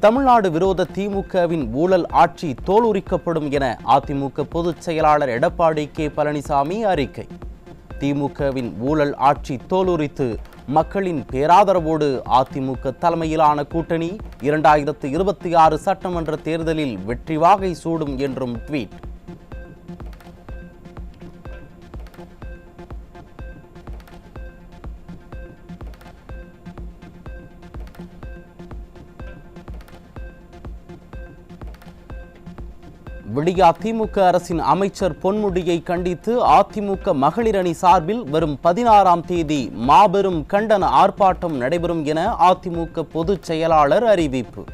தமிழ்நாடு விரோத திமுகவின் ஊழல் ஆட்சி தோலுரிக்கப்படும் என அதிமுக பொதுச் செயலாளர் எடப்பாடி கே பழனிசாமி அறிக்கை. திமுகவின் ஊழல் ஆட்சி தோலுரித்து மக்களின் பேராதரவோடு அதிமுக தலைமையிலான கூட்டணி 2026 சட்டமன்ற தேர்தலில் வெற்றி வாகை சூடும் என்றும் ட்வீட். விடியா திமுக அரசின் அமைச்சர் பொன்முடியை கண்டித்து அதிமுக மகளிர் அணி சார்பில் வரும் 16ஆம் தேதி மாபெரும் கண்டன ஆர்ப்பாட்டம் நடைபெறும் என அதிமுக பொதுச் செயலாளர் அறிவிப்பு.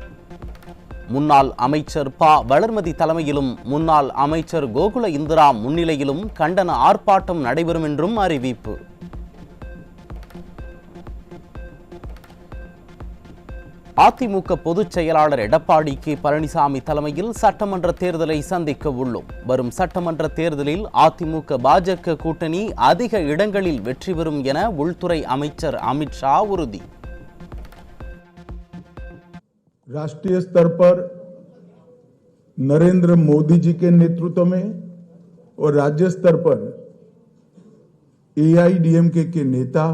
முன்னாள் அமைச்சர் ப. வளர்மதி தலைமையிலும் முன்னாள் அமைச்சர் கோகுல இந்திரா முன்னிலையிலும் கண்டன ஆர்ப்பாட்டம் நடைபெறும் என்றும் அறிவிப்பு. அதிமுக பொதுச் செயலாளர் எடப்பாடி கே பழனிசாமி தலைமையில் சட்டமன்ற தேர்தலை சந்திக்க உள்ளோம். வரும் சட்டமன்ற தேர்தலில் அதிமுக பாஜக கூட்டணி அதிக இடங்களில் வெற்றி பெறும் என உள்துறை அமைச்சர் அமித்ஷா உறுதி. राष्ट्रीय स्तर पर नरेंद्र मोदी जी के नेतृत्व में और राज्य स्तर पर एआईडीएमके के नेता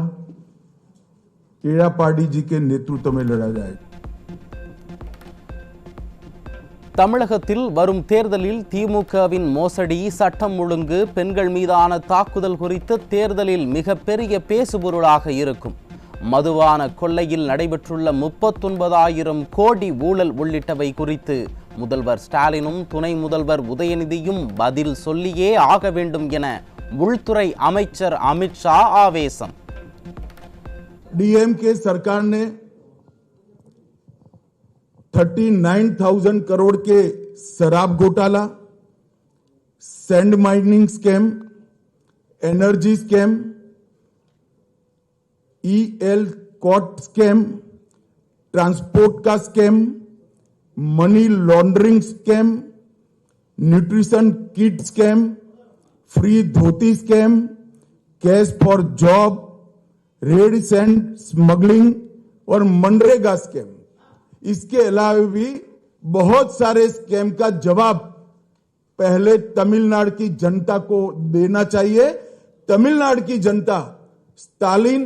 एड़ापाडी जी के नेतृत्व में लड़ा जाएगा. தமிழகத்தில் வரும் தேர்தலில் திமுகவின் மோசடி, சட்டம் ஒழுங்கு, பெண்கள் மீதான தாக்குதல் குறித்து தேர்தலில் மிகப்பெரிய பேசுபொருளாக இருக்கும். மதுவான கொள்ளையில் நடைபெற்றுள்ள 39,000 கோடி ஊழல் உள்ளிட்டவை குறித்து முதல்வர் ஸ்டாலினும் துணை முதல்வர் உதயநிதியும் பதில் சொல்லியே ஆக வேண்டும் என உள்துறை அமைச்சர் அமித்ஷா ஆவேசம். डीएमके सरकार ने 39,000 करोड़ के शराब घोटाला, sand mining scam, energy scam, ELCOT scam, transport का scam, money laundering scam, nutrition kit scam, free dhoti scam, cash for job, red sand smuggling और मनरेगा स्कैम. इसके अलावा भी बहुत सारे स्कैम का जवाब पहले तमिलनाडु की जनता को देना चाहिए. तमिलनाडु की जनता स्टालिन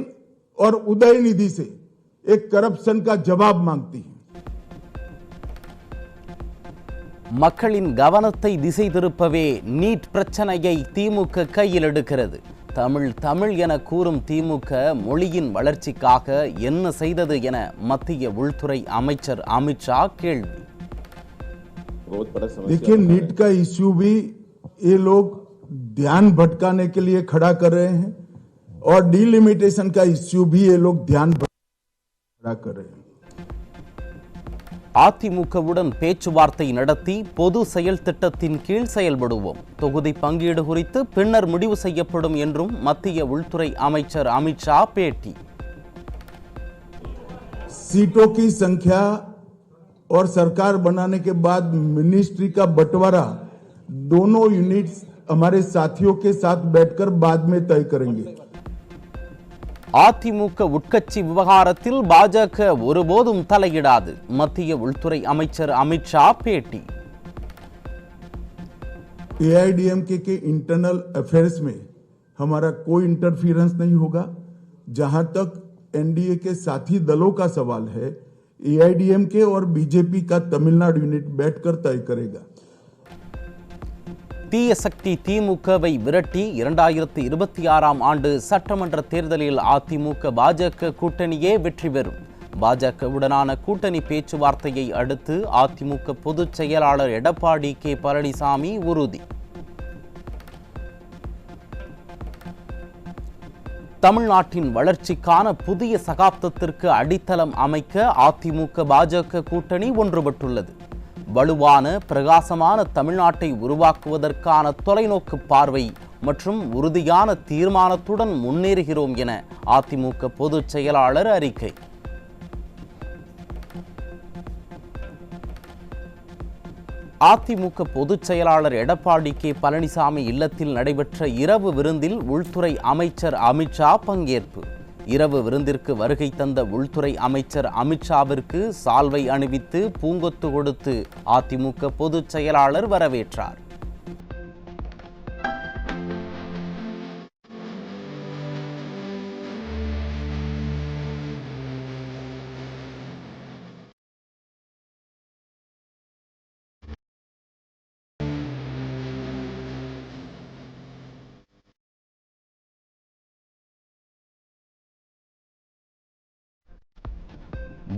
और उदयनिधि से एक करप्शन का जवाब मांगती है. மக்களின் கவனத்தை திசை திருப்பவே நீட் பிரச்சனையை திமுக கையில் எடுக்கிறது. தமிழ் என கூறும் திமுக மொழியின் வளர்ச்சிக்காக என்ன செய்தது என மத்திய உள்துறை அமைச்சர் அமித்ஷா கேள்வி. देखिए, नीट का इश्यू भी ये लोग ध्यान भटकाने के लिए खड़ा कर रहे हैं और डिलिमिटेशन का इश्यू भी ये लोग ध्यान खड़ा कर रहे हैं. அதிமுகவுடன் பேச்சுவார்த்தை நடத்தி பொது செயல் திட்டத்தின் கீழ் செயல்படுவோம். தொகுதி பங்கீடு குறித்து பின்னர் முடிவு செய்யப்படும் என்றும் மத்திய உள்துறை அமைச்சர் அமித்ஷா பேட்டி. सीटों की संख्या और सरकार बनाने के बाद मिनिस्ट्री का बंटवारा दोनों यूनिट्स हमारे साथियों के साथ बैठकर बाद में तय करेंगे. அதிமுக உட்கட்சி விவகாரத்தில் பாஜக ஒருபோதும் தலையிடாது. மத்திய உள்துறை அமைச்சர் அமித்ஷா பேட்டி. एआईडीएमके के इंटरनल अफेयर्स में हमारा कोई इंटरफियरेंस नहीं होगा. जहां तक एनडीए के साथी दलों का सवाल है, एआईडीएमके और बीजेपी का तमिलनाडु यूनिट बैठकर तय करेगा. தீய சக்தி திமுகவை விரட்டி 2026ஆம் ஆண்டு சட்டமன்ற தேர்தலில் அதிமுக பாஜக கூட்டணியே வெற்றி பெறும். பாஜகவுடனான கூட்டணி பேச்சுவார்த்தையை அடுத்து அதிமுக பொதுச் செயலாளர் எடப்பாடி கே பழனிசாமி உறுதி. தமிழ்நாட்டின் வளர்ச்சிக்கான புதிய சகாப்தத்திற்கு அடித்தளம் அமைக்க அதிமுக பாஜக கூட்டணி ஒன்றுபட்டுள்ளது. வலுவான பிரகாசமான தமிழ்நாட்டை உருவாக்குவதற்கான தொலைநோக்கு பார்வை மற்றும் உறுதியான தீர்மானத்துடன் முன்னேறுகிறோம் என அதிமுக பொதுச் செயலாளர் அறிக்கை. அதிமுக பொதுச் செயலாளர் எடப்பாடி கே பழனிசாமி இல்லத்தில் நடைபெற்ற இரவு விருந்தில் உள்துறை அமைச்சர் அமித்ஷா பங்கேற்பு. இரவு விருந்திற்கு வருகை தந்த உள்துறை அமைச்சர் அமித்ஷாவிற்கு சால்வை அணிவித்து பூங்கொத்து கொடுத்து அதிமுக பொதுச் செயலாளர் வரவேற்றார்.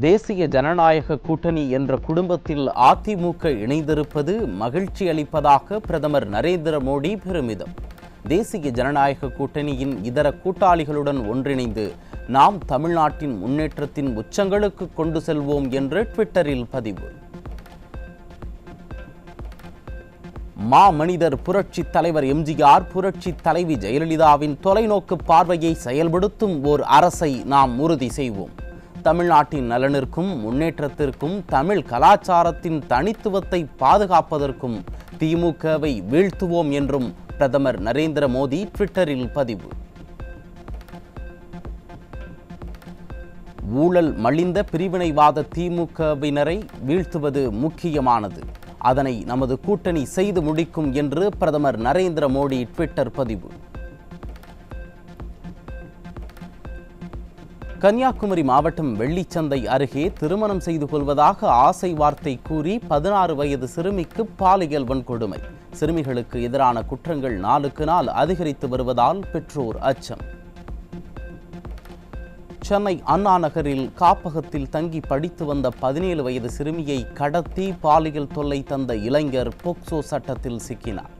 தேசிய ஜனநாயக கூட்டணி என்ற குடும்பத்தில் அதிமுக இணைந்திருப்பது மகிழ்ச்சி அளிப்பதாக பிரதமர் நரேந்திர மோடி பெருமிதம். தேசிய ஜனநாயக கூட்டணியின் இதர கூட்டாளிகளுடன் ஒன்றிணைந்து நாம் தமிழ்நாட்டின் முன்னேற்றத்தின் உச்சங்களுக்கு கொண்டு செல்வோம் என்று ட்விட்டரில் பதிவு. மாமனிதர் புரட்சி தலைவர் எம்ஜிஆர், புரட்சி தலைவி ஜெயலலிதாவின் தொலைநோக்கு பார்வையை செயல்படுத்தும் ஓர் அரசை நாம் உறுதி செய்வோம். தமிழ்நாட்டின் நலனிற்கும் முன்னேற்றத்திற்கும் தமிழ் கலாச்சாரத்தின் தனித்துவத்தை பாதுகாப்பதற்கும் திமுகவை வீழ்த்துவோம் என்றும் பிரதமர் நரேந்திர மோடி ட்விட்டரில் பதிவு. ஊழல் மலிந்த பிரிவினைவாத திமுகவினரை வீழ்த்துவது முக்கியமானது. அதனை நமது கூட்டணி செய்து முடிக்கும் என்று பிரதமர் நரேந்திர மோடி ட்விட்டர் பதிவு. கன்னியாகுமரி மாவட்டம் வெள்ளிச்சந்தை அருகே திருமணம் செய்து கொள்வதாக ஆசை வார்த்தை கூறி 16 வயது சிறுமிக்கு பாலியல் வன்கொடுமை. சிறுமிகளுக்கு எதிரான குற்றங்கள் நாளுக்கு நாள் அதிகரித்து வருவதால் பெற்றோர் அச்சம். சென்னை அண்ணா நகரில் காப்பகத்தில் தங்கி படித்து வந்த 17 வயது சிறுமியை கடத்தி பாலியல் தொல்லை தந்த இளைஞர் போக்சோ சட்டத்தில் சிக்கினார்.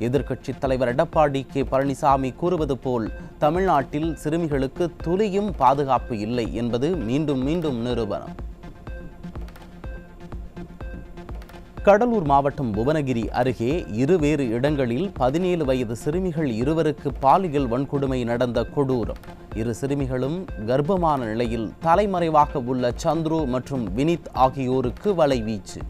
எதிர்க்கட்சித் தலைவர் எடப்பாடி கே பழனிசாமி கூறுவது போல் தமிழ்நாட்டில் சிறுமிகளுக்கு துளியும் பாதுகாப்பு இல்லை என்பது மீண்டும் மீண்டும் நிரூபணம். கடலூர் மாவட்டம் புவனகிரி அருகே இருவேறு இடங்களில் 17 வயது சிறுமிகள் இருவருக்கு பாலியல் வன்கொடுமை நடந்த கொடூரம். இரு சிறுமிகளும் கர்ப்பமான நிலையில் தலைமறைவாக உள்ள சந்துரு மற்றும் வினித் ஆகியோருக்கு வலைவீச்சு.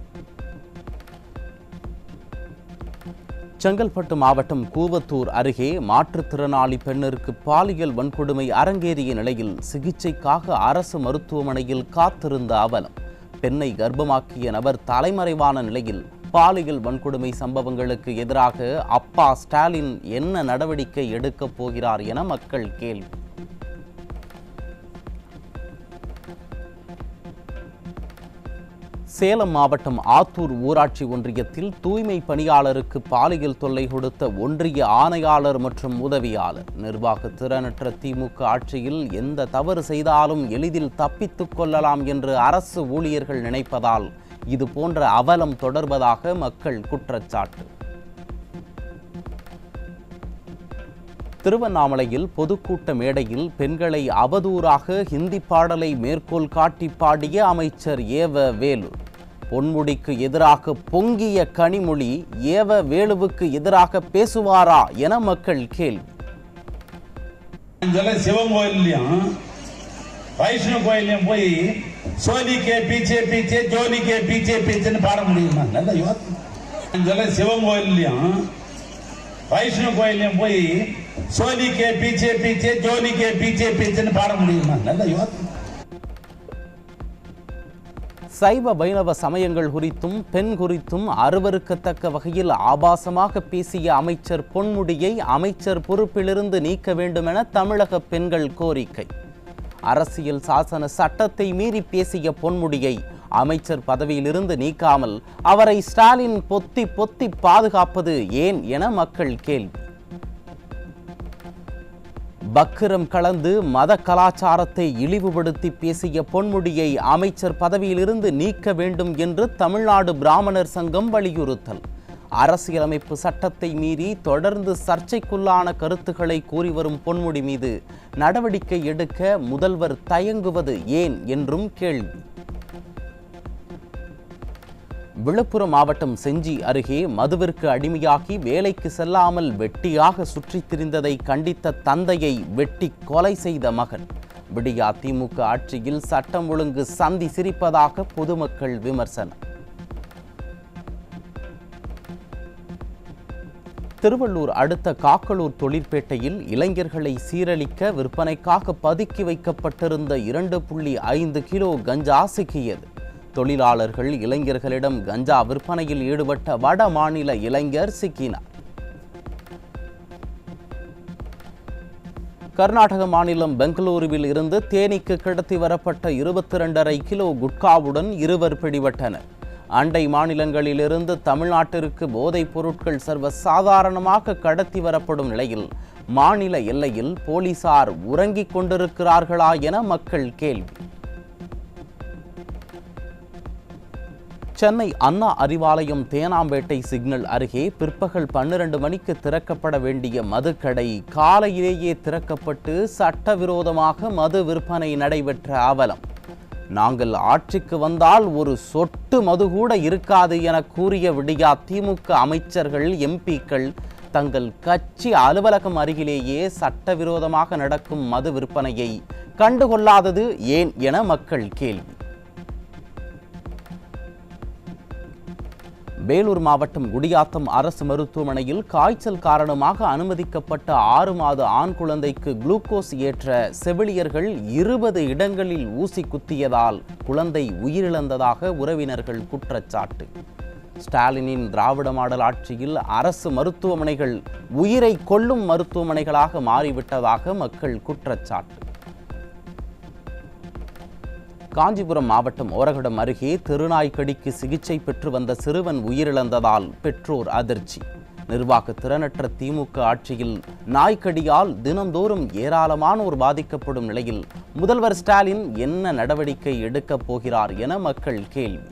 செங்கல்பட்டு மாவட்டம் கூவத்தூர் அருகே மாற்றுத்திறனாளி பெண்ணிற்கு பாலியல் வன்கொடுமை அரங்கேறிய நிலையில் சிகிச்சைக்காக அரசு மருத்துவமனையில் காத்திருந்த அவலம். பெண்ணை கர்ப்பமாக்கிய நபர் தலைமறைவான நிலையில் பாலியல் வன்கொடுமை சம்பவங்களுக்கு எதிராக அப்பா ஸ்டாலின் என்ன நடவடிக்கை எடுக்கப் போகிறார் என மக்கள் கேள்வி. சேலம் மாவட்டம் ஆத்தூர் ஊராட்சி ஒன்றியத்தில் தூய்மை பணியாளருக்கு பாலியல் தொல்லை கொடுத்த ஒன்றிய ஆணையாளர் மற்றும் உதவியாளர். நிர்வாக திறனற்ற திமுக ஆட்சியில் எந்த தவறு செய்தாலும் எளிதில் தப்பித்துக் கொள்ளலாம் என்று அரசு ஊழியர்கள் நினைப்பதால் இது போன்ற அவலம் தொடர்வதாக மக்கள் குற்றச்சாட்டு. திருவண்ணாமலையில் பொதுக்கூட்ட மேடையில் பெண்களை அவதூறாக ஹிந்தி பாடலை மேற்கோள் காட்டி பாடிய அமைச்சர் ஏவ வேலு. பொன்முடிக்கு எதிராக பொங்கிய கனிமொழி ஏவ வேலுவுக்கு எதிராக பேசுவாரா என மக்கள் கேள்வி. சிவன் கோயிலையும் வைஷ்ணவ கோயிலையும் போய் சோனிக்கே பீச்சே பீச்சே ஜோனிக்கே பீச்சே பீச்சேன்னு பாட முடியுமா? நல்ல யோசனை. சிவன் கோயிலையும் வைஷ்ணவ கோயிலையும் போய் சோனிக்கே பீச்சே பீச்சே ஜோனிக்கே பீச்சே பீச்சேன்னு பாட முடியுமா? நல்ல யோசனை. சைவ வைணவ சமயங்கள் குறித்தும் பெண் குறித்தும் அருவருக்கத்தக்க வகையில் ஆபாசமாக பேசிய அமைச்சர் பொன்முடியை அமைச்சர் பொறுப்பிலிருந்து நீக்க வேண்டும் என தமிழக பெண்கள் கோரிக்கை. அரசியல் சாசன சட்டத்தை மீறி பேசிய பொன்முடியை அமைச்சர் பதவியிலிருந்து நீக்காமல் அவரை ஸ்டாலின் பொத்தி பொத்தி பாதுகாப்பது ஏன் என மக்கள் கேள்வி. பக்கிரம் கலந்து மத கலாச்சாரத்தை இழிவுபடுத்தி பேசிய பொன்முடியை அமைச்சர் பதவியிலிருந்து நீக்க வேண்டும் என்று தமிழ்நாடு பிராமணர் சங்கம் வலியுறுத்தல். அரசியலமைப்பு சட்டத்தை மீறி தொடர்ந்து சர்ச்சைக்குள்ளான கருத்துக்களை கூறி வரும் பொன்முடி மீது நடவடிக்கை எடுக்க முதல்வர் தயங்குவது ஏன் என்றும் கேள்வி. விழுப்புரம் மாவட்டம் செஞ்சி அருகே மதுவிற்கு அடிமையாகி வேலைக்கு செல்லாமல் வெட்டியாக சுற்றித் திரிந்ததை கண்டித்த தந்தையை வெட்டி கொலை செய்த மகன். விடியா திமுக ஆட்சியில் சட்டம் ஒழுங்கு சந்தி சிரிப்பதாக பொதுமக்கள் விமர்சனம். திருவள்ளூர் அடுத்த காக்கலூர் தொழிற்பேட்டையில் இளைஞர்களை சீரழிக்க விற்பனைக்காக பதுக்கி வைக்கப்பட்டிருந்த 2.5 கிலோ கஞ்சா சிக்கியது. தொழிலாளர்கள் இளைஞர்களிடம் கஞ்சா விற்பனையில் ஈடுபட்ட வட மாநில இளைஞர் சிக்கினார். கர்நாடக மாநிலம் பெங்களூருவில் இருந்து தேனிக்கு கடத்தி வரப்பட்ட 22.5 கிலோ குட்காவுடன் இருவர் பிடிபட்டனர். அண்டை மாநிலங்களிலிருந்து தமிழ்நாட்டிற்கு போதைப் பொருட்கள் சர்வசாதாரணமாக கடத்தி வரப்படும் நிலையில் மாநில எல்லையில் போலீசார் உறங்கிக் கொண்டிருக்கிறார்களா என மக்கள் கேள்வி. சென்னை அண்ணா அறிவாலயம் தேனாம்பேட்டை சிக்னல் அருகே பிற்பகல் 12 மணிக்கு திறக்கப்பட வேண்டிய மதுக்கடை காலையிலேயே திறக்கப்பட்டு சட்டவிரோதமாக மது விற்பனை நடைபெற்ற அவலம். நாங்கள் ஆட்சிக்கு வந்தால் ஒரு சொட்டு மது கூட இருக்காது என கூறிய விடியா திமுக அமைச்சர்கள், எம்பிக்கள் தங்கள் கட்சி அலுவலகம் அருகிலேயே சட்டவிரோதமாக நடக்கும் மது விற்பனையை கண்டுகொள்ளாதது ஏன் என மக்கள் கேள்வி. வேலூர் மாவட்டம் குடியாத்தம் அரசு மருத்துவமனையில் காய்ச்சல் காரணமாக அனுமதிக்கப்பட்ட 6 மாத ஆண் குழந்தைக்கு குளுக்கோஸ் ஏற்ற செவிலியர்கள் 20 இடங்களில் ஊசி குத்தியதால் குழந்தை உயிரிழந்ததாக உறவினர்கள் குற்றச்சாட்டு. ஸ்டாலினின் திராவிட மாடல் ஆட்சியில் அரசு மருத்துவமனைகள் உயிரை கொல்லும் மருத்துவமனைகளாக மாறிவிட்டதாக மக்கள் குற்றச்சாட்டு. காஞ்சிபுரம் மாவட்டம் ஓரகடம் அருகே தெருநாய்க்கடிக்கு சிகிச்சை பெற்று வந்த சிறுவன் உயிரிழந்ததால் பெற்றோர் அதிர்ச்சி. நிர்வாக திறனற்ற திமுக ஆட்சியில் நாய்க்கடியால் தினந்தோறும் ஏராளமானோர் பாதிக்கப்படும் நிலையில் முதல்வர் ஸ்டாலின் என்ன நடவடிக்கை எடுக்கப் போகிறார் என மக்கள் கேள்வி.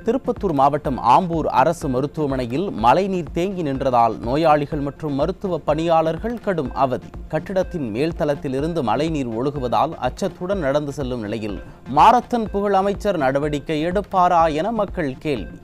திருப்பத்தூர் மாவட்டம் ஆம்பூர் அரசு மருத்துவமனையில் மழைநீர் தேங்கி நின்றதால் நோயாளிகள் மற்றும் மருத்துவ பணியாளர்கள் கடும் அவதி. கட்டிடத்தின் மேல்தளத்தில் இருந்து மழைநீர் ஒழுகுவதால் அச்சத்துடன் நடந்து செல்லும் நிலையில் மாரத்தன் புகழ் அமைச்சர் நடவடிக்கை எடுப்பாரா என மக்கள் கேள்வி.